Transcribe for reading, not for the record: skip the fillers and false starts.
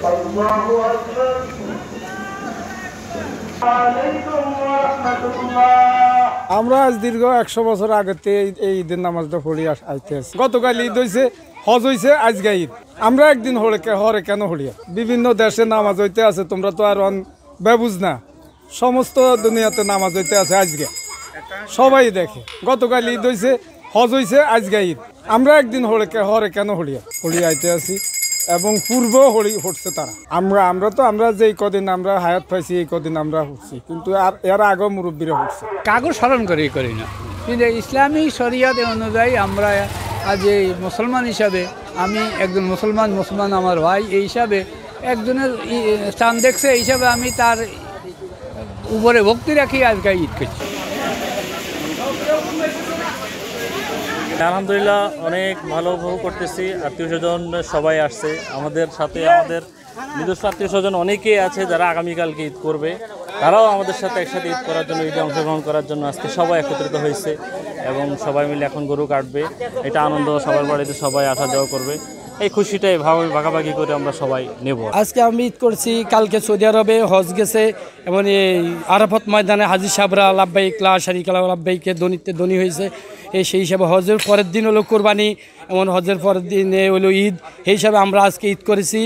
আল্লাহু আকবার। ওয়ালাইকুম রাহমাতুল্লাহ। আমরা আজ দীর্ঘ 100 বছর আগে এই ঈদের নামাজটা পড়ি আইতে আছি। গতকাল ঈদ হয়েছে, হজ হয়েছে, আজকে ঈদ। আমরা একদিন হরে কেন হরিয়া বিভিন্ন দেশে নামাজ হইতে আছে, তোমরা তো আর বেবুঝ না। সমস্ত দুনিয়াতে নামাজ হইতে আছে আজকে, সবাই দেখে। গতকাল ঈদ হয়েছে, হজ হয়েছে, আজকে ঈদ। আমরা একদিন হরে কেন হরিয়া আইতে আছি এবং পূর্ব হচ্ছে তারা। আমরা যেই কদিন আমরা হায়াত পাইছি এই কদিন আমরা হচ্ছি, কিন্তু আর এর আগেও মুরব্বীরা হচ্ছে। কাগজ স্মরণ করি না, কিন্তু ইসলামী শরিয়াত অনুযায়ী আমরা আজ এই মুসলমান হিসাবে, আমি একজন মুসলমান আমার ভাই, এই হিসাবে একজনের স্থান দেখছে, এই হিসাবে আমি তার উপরে ভক্তি রাখি আজকে ঈদ করছি। আলহামদুলিল্লাহ অনেক ভালো উপভোগ করতেছি। আত্মীয় স্বজন সবাই আসছে আমাদের সাথে, আমাদের নিজস্ব আত্মীয় স্বজন অনেকেই আছে যারা আগামীকালকে ঈদ করবে, তারাও আমাদের সাথে একসাথে ঈদ করার জন্য, ঈদে অংশগ্রহণ করার জন্য আজকে সবাই একত্রিত হয়েছে এবং সবাই মিলে এখন গরু কাটবে। এটা আনন্দ, সবার বাড়িতে সবাই আসা যাওয়া করবে, এই খুশিটাই ভাগাভাগি করে আমরা সবাই নেব। আজকে আমি ঈদ করছি, কালকে সৌদি আরবে হজ গেছে এবং এই আরাফাত ময়দানে হাজি সাহেবরা লাব্বাইক লা শারিকা লাহু লাব্বাইকে ধনী হয়েছে। সেই হিসাবে হজের পরের দিন হলো কোরবানি, এমন হজের পরের দিন হলো ঈদ, এই হিসাবে আমরা আজকে ঈদ করেছি।